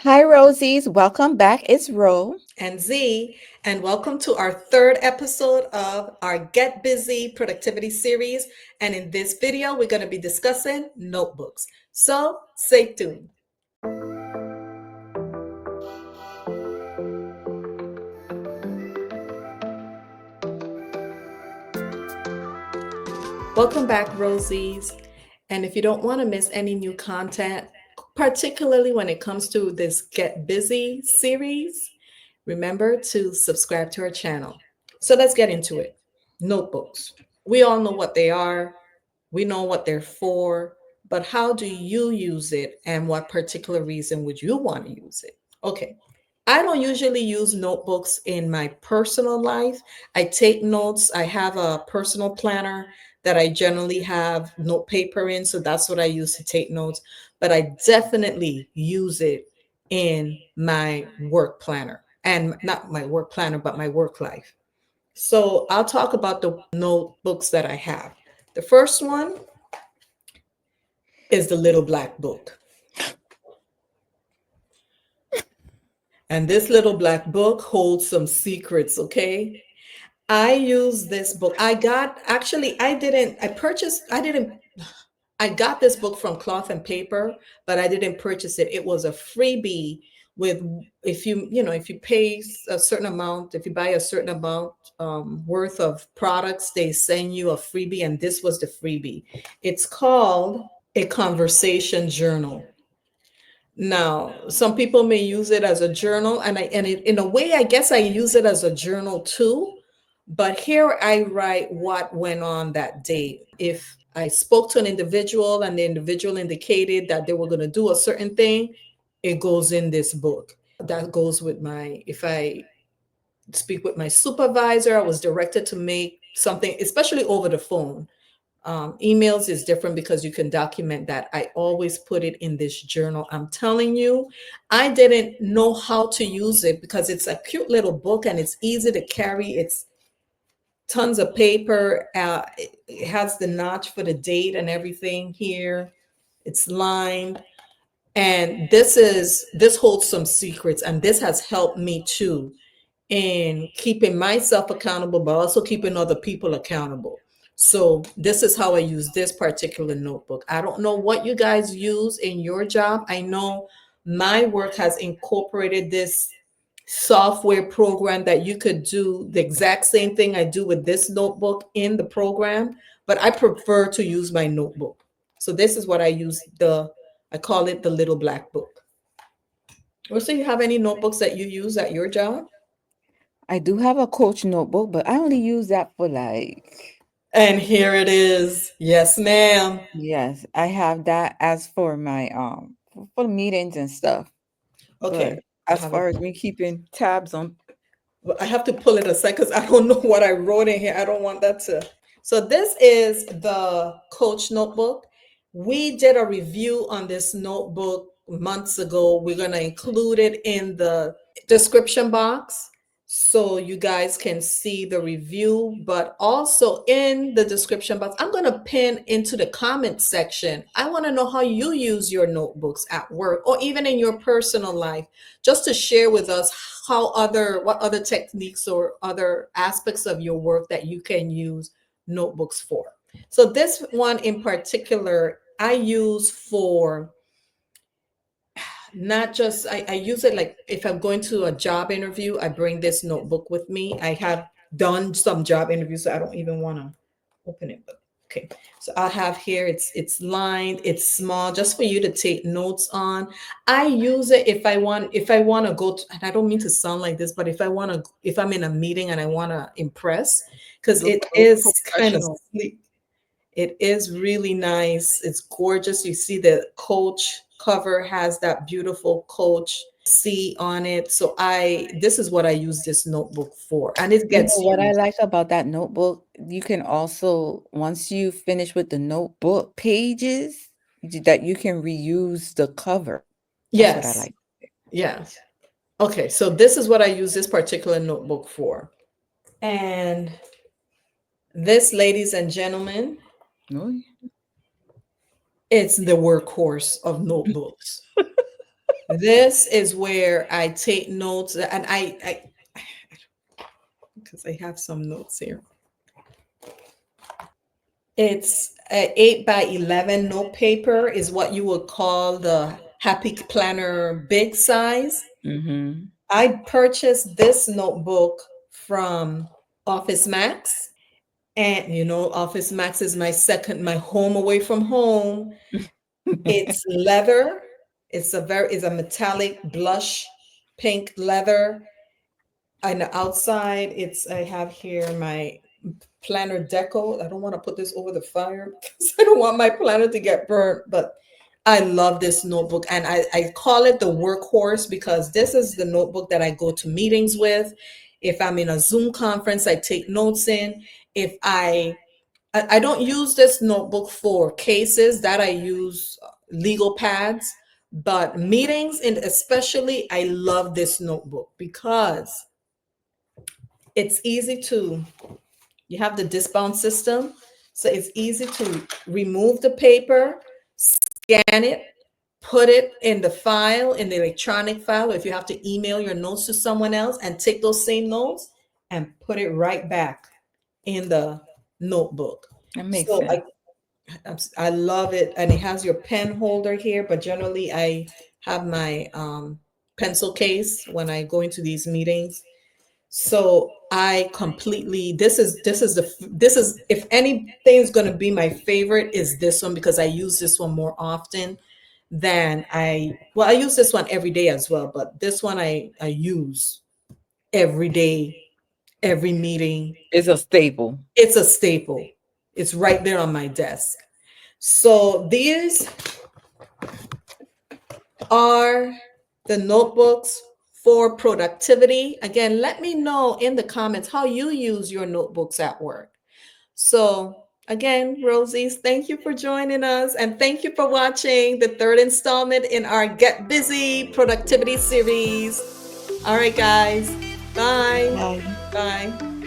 Hi, Rosies. Welcome back. It's Ro. And Z, and welcome to our third episode of our Get Busy productivity series. And in this video, we're going to be discussing notebooks. So stay tuned. Welcome back, Rosies. And if you don't want to miss any new content, particularly when it comes to this Get Busy series, remember to subscribe to our channel. So let's get into it. Notebooks. We all know what they are, we know what they're for, but how do you use it and what particular reason would you want to use it? Okay. I don't usually use notebooks in my personal life. I take notes. I have a personal planner that I generally have note paper in. So that's what I use to take notes. But I definitely use it in my work planner and not my work planner, but my work life. So I'll talk about the notebooks that I have. The first one is the little black book. And this little black book holds some secrets, okay? I use this book. I got this book from Cloth and Paper, but I didn't purchase it. It was a freebie with, if you pay a certain amount, if you buy a certain amount worth of products, they send you a freebie, and this was the freebie. It's called a conversation journal. Now, some people may use it as a journal, in a way, I guess I use it as a journal too. But here I write what went on that day. If I spoke to an individual and the individual indicated that they were going to do a certain thing, it goes in this book. That goes with if I speak with my supervisor, I was directed to make something, especially over the phone. Emails is different because you can document that. I always put it in this journal. I'm telling you, I didn't know how to use it because it's a cute little book and it's easy to carry. It's tons of paper. It has the notch for the date and everything here. It's lined. And this holds some secrets, and this has helped me too in keeping myself accountable, but also keeping other people accountable. So this is how I use this particular notebook. I don't know what you guys use in your job. I know my work has incorporated this software program that you could do the exact same thing I do with this notebook in the program, but I prefer to use my notebook. So this is what I use. I call it the little black book. Or so you have any notebooks that you use at your job? I do have a Coach notebook, but I only use that for And here it is. Yes, ma'am. yes, I have that as for my for meetings and stuff. Okay. But I as have it. far as me keeping tabs on, Well, I have to pull it aside because I don't know what I wrote in here. I don't want that to. So this is the Coach notebook. We did a review on this notebook months ago. We're going to include it in the description box so you guys can see the review, but also in the description box, I'm going to pin into the comment section. I want to know how you use your notebooks at work or even in your personal life, just to share with us what other techniques or other aspects of your work that you can use notebooks for. So this one in particular, I use for not just I use it like if I'm going to a job interview, I bring this notebook with me. I have done some job interviews, so I don't even want to open it, but okay. So I have here, it's lined, it's small, just for you to take notes on. I use it if I want to go to, and I don't mean to sound like this, but if I'm in a meeting and I want to impress, because it look is kind of professional. sleek. It is really nice. It's gorgeous. You see the Coach cover has that beautiful Coach C on it. So this is what I use this notebook for. And it You know gets what I used. like about that notebook? You can also, once you finish with the notebook pages, that you can reuse the cover. That's what I Yes. like. Yes. Okay. So this is what I use this particular notebook for. And this, ladies and gentlemen, Oh, it's the workhorse of notebooks. This is where I take notes, and I because I have some notes here. It's a 8 by 11 note paper is what you would call the Happy Planner big size. Mm-hmm. I purchased this notebook from Office Max. And Office Max is my home away from home. It's leather. It's a metallic blush pink leather. On the outside, I have here my planner deco. I don't want to put this over the fire because I don't want my planner to get burnt, but I love this notebook, and I call it the workhorse because this is the notebook that I go to meetings with. If I'm in a Zoom conference, I take notes in. If I don't use this notebook for cases that I use legal pads, but meetings, and especially I love this notebook because it's easy to, you have the disbound system, so it's easy to remove the paper, scan it, put it in the file, in the electronic file, or if you have to email your notes to someone else, and take those same notes and put it right back in the notebook. That makes So sense. I love it, and it has your pen holder here, but generally I have my pencil case when I go into these meetings. So I completely, this is, if anything's going to be my favorite, is this one, because I use this one more often than I use this one every day as well, but this one I use every day, every meeting. It's a staple. It's a staple. It's right there on my desk. So these are the notebooks for productivity. Again, let me know in the comments how you use your notebooks at work. So again, Rosie's, thank you for joining us, and thank you for watching the third installment in our Get BeZee productivity series. All right, guys. Bye. Bye. Bye.